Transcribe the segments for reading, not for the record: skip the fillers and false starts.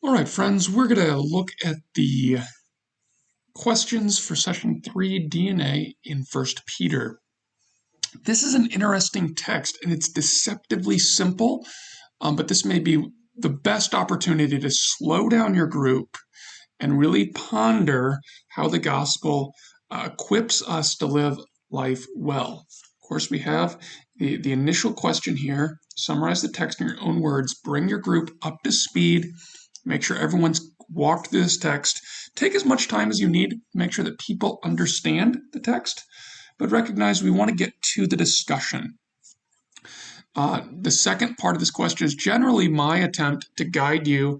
All right, friends, we're going to look at the questions for session 3 DNA in First Peter. This is an interesting text and it's deceptively simple, but this may be the best opportunity to slow down your group and really ponder how the gospel equips us to live life well. Of course, we have the initial question here. Summarize the text in your own words. Bring your group up to speed. Make sure everyone's walked through this text. Take as much time as you need to make sure that people understand the text, but recognize we want to get to the discussion. The second part of this question is generally my attempt to guide you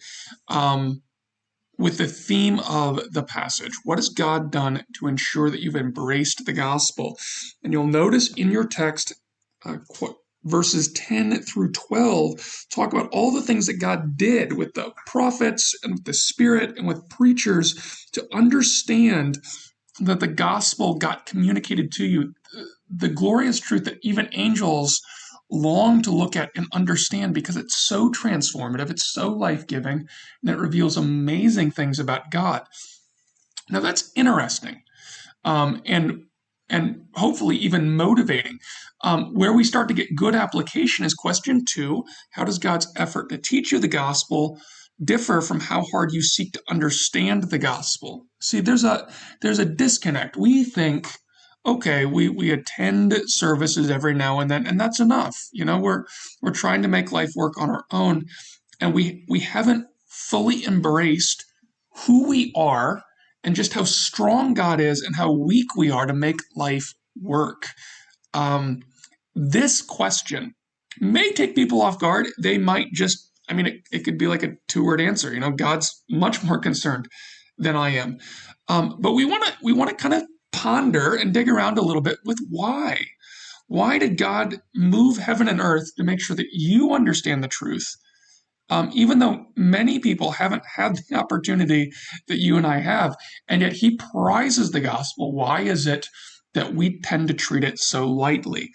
with the theme of the passage. What has God done to ensure that you've embraced the gospel? And you'll notice in your text, verses 10 through 12 talk about all the things that God did with the prophets and with the Spirit and with preachers to understand that the gospel got communicated to you. The glorious truth that even angels long to look at and understand because it's so transformative, it's so life-giving, and it reveals amazing things about God. Now that's interesting, and hopefully even motivating. Where we start to get good application is question 2. How does God's effort to teach you the gospel differ from how hard you seek to understand the gospel? See, there's a disconnect. We think, okay, we attend services every now and then, and that's enough. You know, we're trying to make life work on our own, and we haven't fully embraced who we are and just how strong God is and how weak we are to make life work. This question may take people off guard. They might just, it could be like a 2-word answer. You know, God's much more concerned than I am. But we want to kind of ponder and dig around a little bit with why. Why did God move heaven and earth to make sure that you understand the truth? Even though many people haven't had the opportunity that you and I have, and yet he prizes the gospel. Why is it that we tend to treat it so lightly?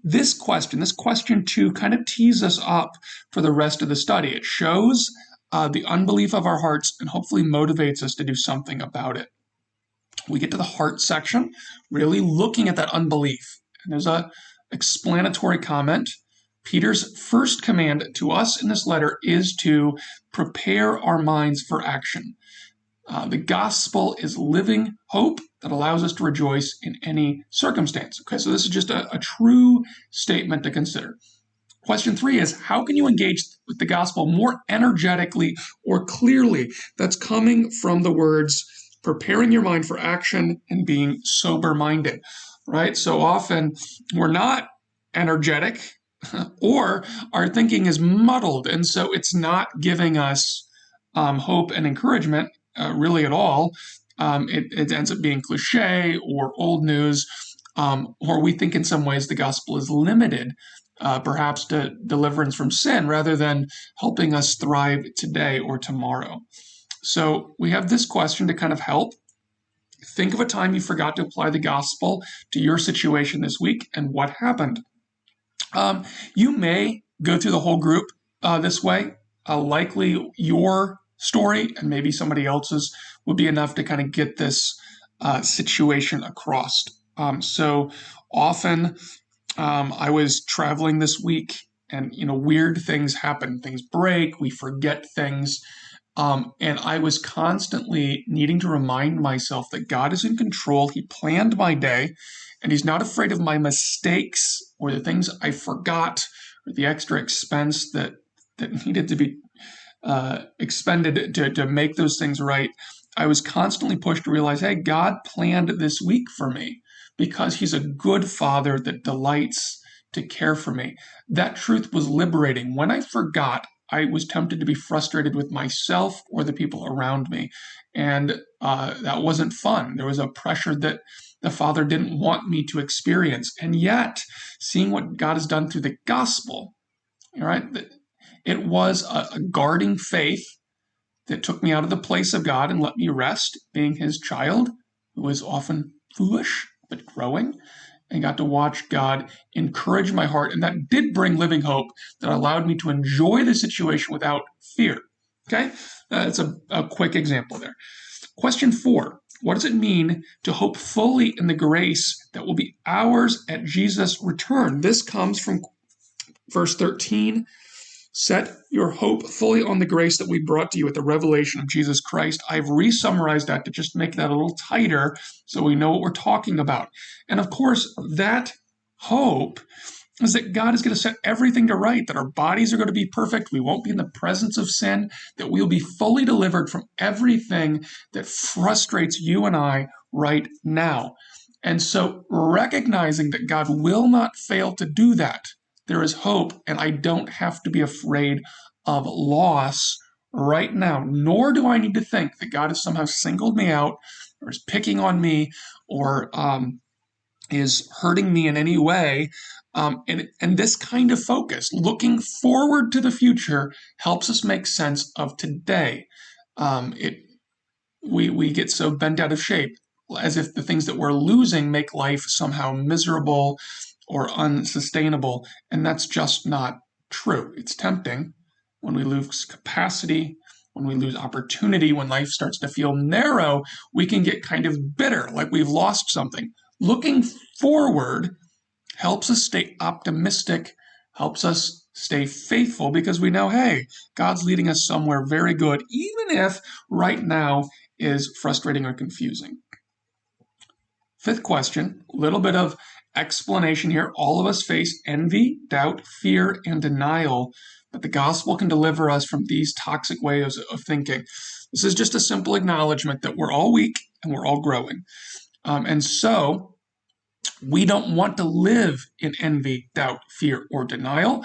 This question 2, kind of tees us up for the rest of the study. It shows the unbelief of our hearts and hopefully motivates us to do something about it. We get to the heart section, really looking at that unbelief. And there's a explanatory comment. Peter's first command to us in this letter is to prepare our minds for action. The gospel is living hope that allows us to rejoice in any circumstance. Okay, so this is just a true statement to consider. Question 3 is, how can you engage with the gospel more energetically or clearly? That's coming from the words, preparing your mind for action and being sober-minded, right? So often we're not energetic, or our thinking is muddled, and so it's not giving us hope and encouragement really at all. It ends up being cliche or old news, or we think in some ways the gospel is limited, perhaps to deliverance from sin rather than helping us thrive today or tomorrow. So we have this question to kind of help. Think of a time you forgot to apply the gospel to your situation this week and what happened. You may go through the whole group this way. Likely your story and maybe somebody else's would be enough to kind of get this situation across. So often I was traveling this week and, weird things happen. Things break, we forget things. And I was constantly needing to remind myself that God is in control. He planned my day, and he's not afraid of my mistakes or the things I forgot or the extra expense that needed to be expended to make those things right. I was constantly pushed to realize, hey, God planned this week for me because he's a good father that delights to care for me. That truth was liberating. When I forgot, I was tempted to be frustrated with myself or the people around me. And that wasn't fun. There was a pressure that the Father didn't want me to experience. And yet, seeing what God has done through the gospel, right, it was a guarding faith that took me out of the place of God and let me rest, being his child, who was often foolish but growing, and got to watch God encourage my heart. And that did bring living hope that allowed me to enjoy the situation without fear. Okay, that's a quick example there. Question 4. What does it mean to hope fully in the grace that will be ours at Jesus' return? This comes from verse 13. Set your hope fully on the grace that we brought to you at the revelation of Jesus Christ. I've re-summarized that to just make that a little tighter so we know what we're talking about. And of course, that hope is that God is going to set everything to right, that our bodies are going to be perfect, we won't be in the presence of sin, that we'll be fully delivered from everything that frustrates you and I right now. And so recognizing that God will not fail to do that, there is hope, and I don't have to be afraid of loss right now, nor do I need to think that God has somehow singled me out or is picking on me or is hurting me in any way. And this kind of focus, looking forward to the future, helps us make sense of today. We get so bent out of shape, as if the things that we're losing make life somehow miserable or unsustainable, and that's just not true. It's tempting when we lose capacity, when we lose opportunity, when life starts to feel narrow, we can get kind of bitter, like we've lost something. Looking forward helps us stay optimistic, helps us stay faithful because we know, hey, God's leading us somewhere very good, even if right now is frustrating or confusing. Fifth question, a little bit of explanation here. All of us face envy, doubt, fear, and denial, but the gospel can deliver us from these toxic ways of thinking. This is just a simple acknowledgement that we're all weak and we're all growing. And so we don't want to live in envy, doubt, fear, or denial.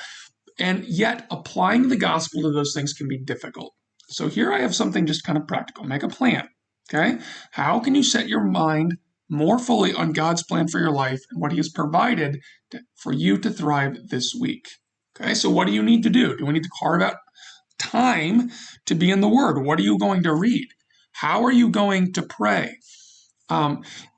And yet applying the gospel to those things can be difficult. So here I have something just kind of practical. Make a plan. Okay? How can you set your mind more fully on God's plan for your life and what He has provided for you to thrive this week? Okay, so what do you need to do? Do we need to carve out time to be in the Word? What are you going to read? How are you going to pray?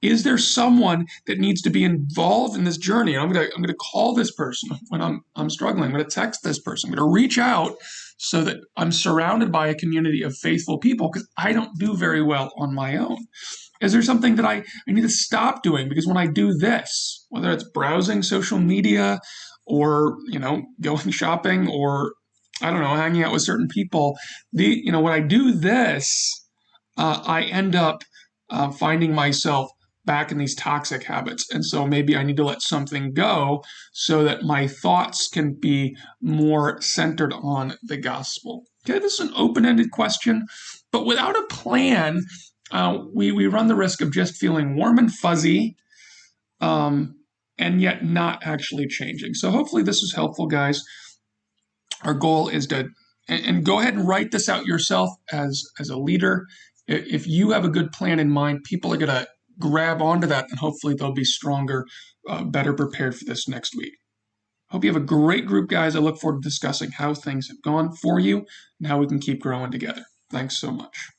Is there someone that needs to be involved in this journey? I'm going to call this person when I'm struggling. I'm going to text this person. I'm going to reach out so that I'm surrounded by a community of faithful people because I don't do very well on my own. Is there something that I need to stop doing? Because when I do this, whether it's browsing social media or, going shopping or, I don't know, hanging out with certain people, when I do this, I end up finding myself back in these toxic habits. And so maybe I need to let something go so that my thoughts can be more centered on the gospel. Okay, this is an open-ended question, but without a plan, we run the risk of just feeling warm and fuzzy and yet not actually changing. So hopefully this is helpful, guys. Our goal is to, and go ahead and write this out yourself as a leader. If you have a good plan in mind, people are going to grab onto that, and hopefully they'll be stronger, better prepared for this next week. Hope you have a great group, guys. I look forward to discussing how things have gone for you and how we can keep growing together. Thanks so much.